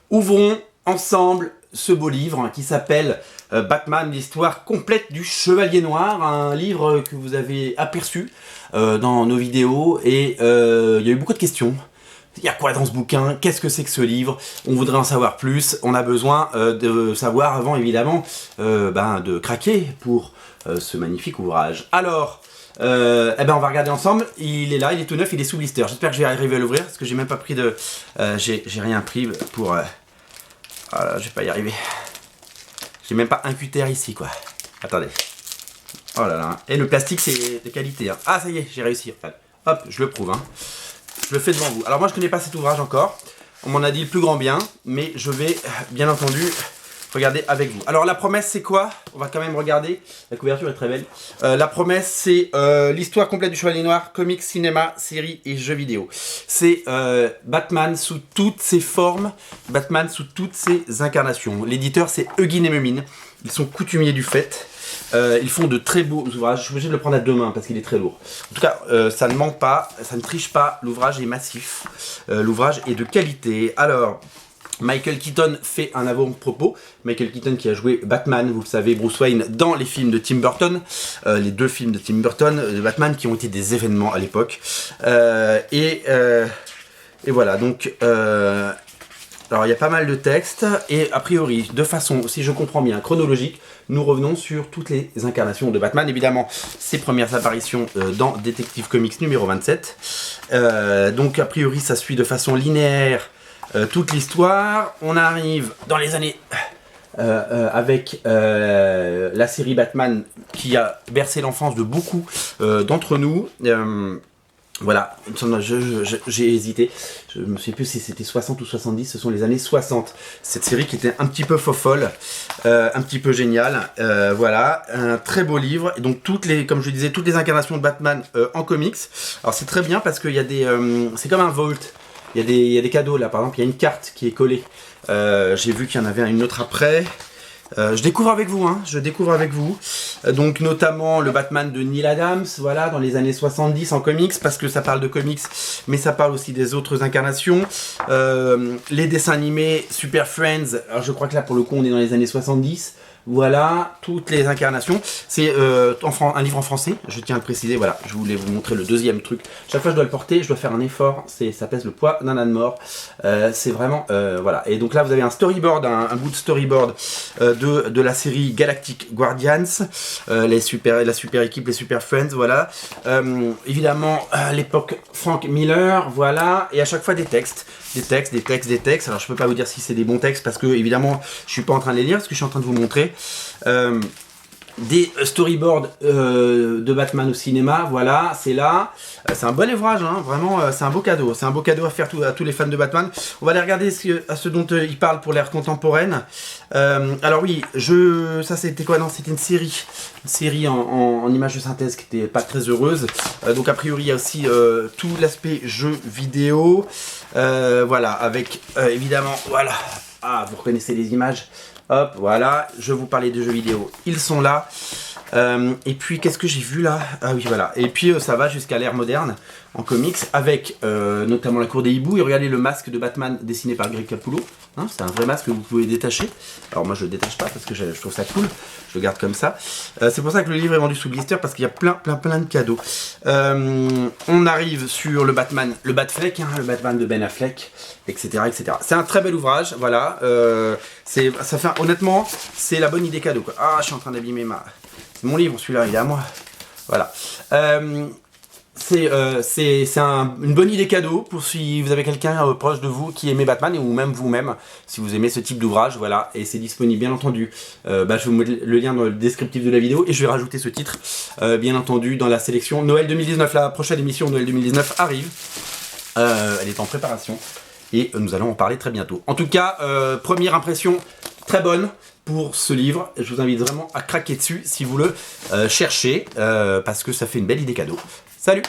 Ouvrons ensemble ce beau livre qui s'appelle Batman, l'histoire complète du Chevalier Noir, un livre que vous avez aperçu dans nos vidéos et il y a eu beaucoup de questions. Il y a quoi dans ce bouquin? Qu'est-ce que c'est que ce livre? On voudrait en savoir plus. On a besoin de savoir avant, évidemment, de craquer pour ce magnifique ouvrage. Alors, on va regarder ensemble. Il est là, il est tout neuf, il est sous blister. J'espère que je vais arriver à l'ouvrir parce que j'ai même pas pris de... j'ai rien pris pour... Voilà, je vais pas y arriver. J'ai même pas un cutter ici, quoi. Attendez. Oh là là. Et le plastique, c'est de qualité. Hein. Ah, ça y est, j'ai réussi. Hop, je le prouve. Hein. Je le fais devant vous. Alors moi, je connais pas cet ouvrage encore. On m'en a dit le plus grand bien. Mais je vais, bien entendu, regarder avec vous. Alors la promesse, c'est quoi? On va quand même regarder. La couverture est très belle. La promesse, c'est l'histoire complète du Chevalier Noir, comics, cinéma, séries et jeux vidéo. C'est Batman sous toutes ses formes, Batman sous toutes ses incarnations. L'éditeur, c'est Huguin et Memine. Ils sont coutumiers du fait. Ils font de très beaux ouvrages. Je suis obligé de le prendre à deux mains parce qu'il est très lourd. En tout cas, ça ne manque pas, ça ne triche pas. L'ouvrage est massif. L'ouvrage est de qualité. Alors... Michael Keaton fait un avant-propos. Michael Keaton qui a joué Batman, vous le savez, Bruce Wayne, dans les films de Tim Burton. Les deux films de Tim Burton, de Batman, qui ont été des événements à l'époque. Et voilà, donc... alors il y a pas mal de textes. Et a priori, de façon, si je comprends bien, chronologique, nous revenons sur toutes les incarnations de Batman. Évidemment, ses premières apparitions dans Detective Comics numéro 27. Donc a priori, ça suit de façon linéaire toute l'histoire. On arrive dans les années avec la série Batman qui a bercé l'enfance de beaucoup d'entre nous. Voilà, j'ai hésité, je ne me souviens plus si c'était 60 ou 70, ce sont les années 60. Cette série qui était un petit peu fofolle, un petit peu géniale, voilà, un très beau livre. Et donc comme je disais, toutes les incarnations de Batman en comics. Alors c'est très bien parce qu'il y a des... c'est comme un vault. Il y a des cadeaux là, par exemple, il y a une carte qui est collée. J'ai vu qu'il y en avait une autre après. Je découvre avec vous, hein, je découvre avec vous. Donc notamment le Batman de Neil Adams, voilà, dans les années 70 en comics, parce que ça parle de comics, mais ça parle aussi des autres incarnations. Les dessins animés Super Friends, alors je crois que là pour le coup on est dans les années 70. Voilà, toutes les incarnations. C'est un livre en français, je tiens à le préciser, voilà, je voulais vous montrer le deuxième truc. Chaque fois je dois le porter, je dois faire un effort, ça pèse le poids d'un âne mort. C'est vraiment, voilà. Et donc là vous avez un storyboard, un bout de storyboard de la série Galactic Guardians, la super équipe, les Super Friends, voilà. Évidemment, l'époque Frank Miller, voilà. Et à chaque fois des textes. Alors je peux pas vous dire si c'est des bons textes parce que évidemment je suis pas en train de les lire parce que je suis en train de vous montrer des storyboards de Batman au cinéma, voilà, c'est là. C'est un bon ouvrage, hein, vraiment, c'est un beau cadeau à faire à tous les fans de Batman. On va aller regarder ce dont il parle pour l'ère contemporaine. Alors oui, ça c'était quoi? Non, c'était une série en image de synthèse qui était pas très heureuse. Donc a priori il y a aussi tout l'aspect jeu vidéo, voilà, avec évidemment, voilà, ah vous reconnaissez les images. Hop, voilà, je vous parlais de jeux vidéo, ils sont là. Et puis, qu'est-ce que j'ai vu là? Ah oui, voilà. Et puis, ça va jusqu'à l'ère moderne, en comics, avec notamment la cour des hiboux. Et regardez le masque de Batman dessiné par Greg Capullo. Hein, c'est un vrai masque que vous pouvez détacher. Alors moi, je le détache pas parce que je trouve ça cool. Je le garde comme ça. C'est pour ça que le livre est vendu sous blister, parce qu'il y a plein de cadeaux. On arrive sur le Batman, le Batfleck, hein, le Batman de Ben Affleck, etc. C'est un très bel ouvrage, voilà. Honnêtement, c'est la bonne idée cadeau, quoi. Ah, je suis en train d'abîmer c'est mon livre, celui-là, il est à moi. Voilà. C'est une bonne idée cadeau pour si vous avez quelqu'un proche de vous qui aimait Batman, ou même vous-même, si vous aimez ce type d'ouvrage, voilà. Et c'est disponible, bien entendu. Je vais vous mettre le lien dans le descriptif de la vidéo, et je vais rajouter ce titre, bien entendu, dans la sélection Noël 2019. La prochaine émission Noël 2019 arrive. Elle est en préparation. Et nous allons en parler très bientôt. En tout cas, première impression très bonne pour ce livre. Je vous invite vraiment à craquer dessus si vous le cherchez, parce que ça fait une belle idée cadeau. Salut!